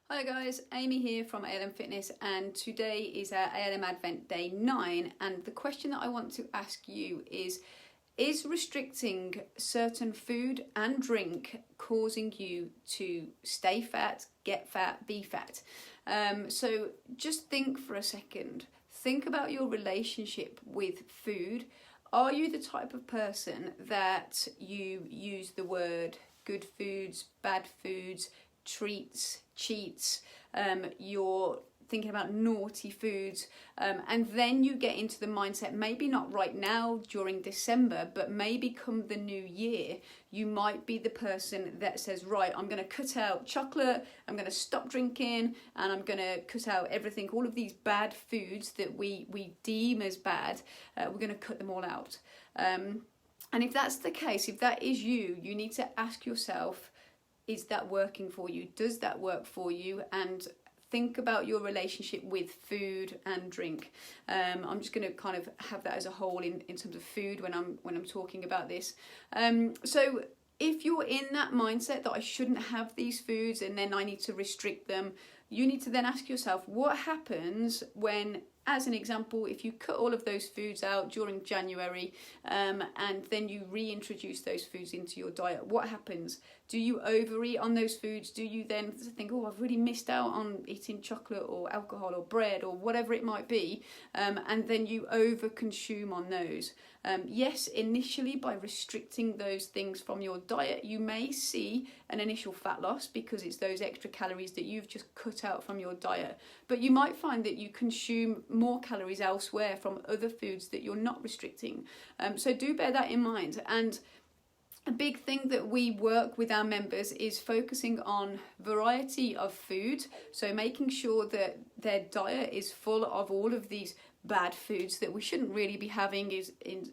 Hi guys, Amy here from ALM Fitness, and today is our ALM Advent Day 9, and the question that I want to ask you is restricting certain food and drink causing you to stay fat, get fat, be fat? So just think for a second. Think about your relationship with food. Are you the type of person that you use the word good foods, bad foods, treats, cheats, you're thinking about naughty foods, and then you get into the mindset, maybe not right now during December, but maybe come the new year, you might be the person that says, right, I'm going to cut out chocolate, I'm going to stop drinking, and I'm going to cut out everything, all of these bad foods that we deem as bad, we're going to cut them all out. And if that's the case, if that is you, you need to ask yourself, is that working for you? Does that work for you? And think about your relationship with food and drink. I'm just going to kind of have that as a whole in terms of food when I'm talking about this. So if you're in that mindset that I shouldn't have these foods and then I need to restrict them, you need to then ask yourself, what happens when, as an example, if you cut all of those foods out during January and then you reintroduce those foods into your diet, what happens? Do you overeat on those foods? Do you then think, oh, I've really missed out on eating chocolate or alcohol or bread or whatever it might be, and then you overconsume on those? Yes, initially by restricting those things from your diet, you may see an initial fat loss because it's those extra calories that you've just cut out from your diet. But you might find that you consume more calories elsewhere from other foods that you're not restricting. So do bear that in mind. And a big thing that we work with our members is focusing on variety of food. So making sure that their diet is full of all of these bad foods that we shouldn't really be having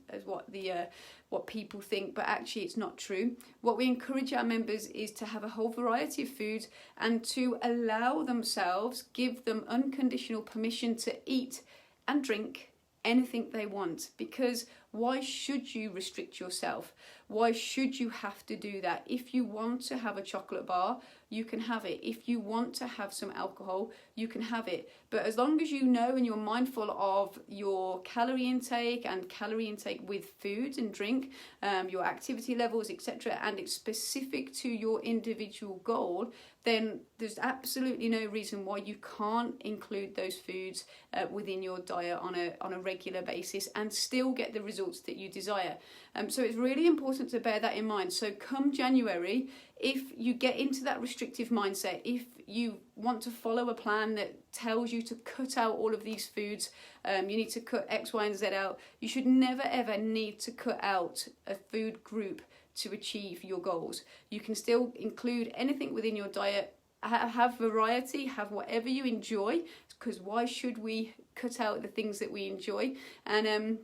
as what people think, but actually it's not true. What we encourage our members is to have a whole variety of foods and to allow themselves, give them unconditional permission to eat and drink anything they want. Because why should you restrict yourself? Why should you have to do that? If you want to have a chocolate bar, you can have it. If you want to have some alcohol, you can have it. But as long as you know and you're mindful of your calorie intake and calorie intake with food and drink, your activity levels, etc., and it's specific to your individual goal, then there's absolutely no reason why you can't include those foods within your diet on a regular basis and still get the results that you desire. So it's really important to bear that in mind. So come January, if you get into that restrictive mindset, if you want to follow a plan that tells you to cut out all of these foods, you need to cut X, Y, and Z out, you should never ever need to cut out a food group to achieve your goals. You can still include anything within your diet, have variety, have whatever you enjoy, because why should we cut out the things that we enjoy? And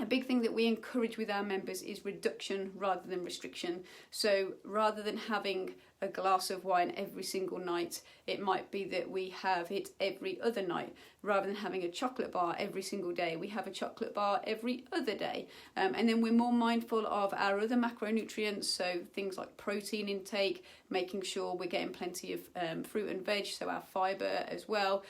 a big thing that we encourage with our members is reduction rather than restriction. So rather than having a glass of wine every single night, it might be that we have it every other night. Rather than having a chocolate bar every single day, we have a chocolate bar every other day. And then we're more mindful of our other macronutrients, so things like protein intake, making sure we're getting plenty of fruit and veg, so our fibre as well,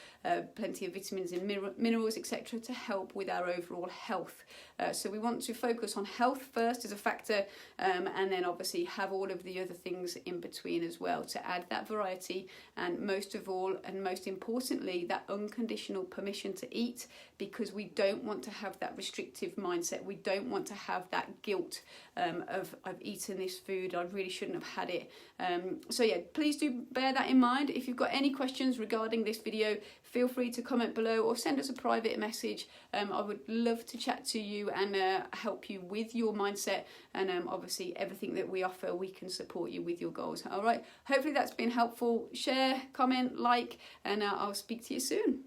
plenty of vitamins and minerals, etc., to help with our overall health. So we want to focus on health first as a factor, and then obviously have all of the other things in between as well to add that variety, and most of all and most importantly, that unconditional permission to eat, because we don't want to have that restrictive mindset. We don't want to have that guilt of I've eaten this food, I really shouldn't have had it. So yeah, please do bear that in mind. If you've got any questions regarding this video, feel free to comment below or send us a private message. I would love to chat to you and help you with your mindset, and obviously everything that we offer, we can support you with your goals. All right, hopefully that's been helpful. Share, comment, like, and I'll speak to you soon.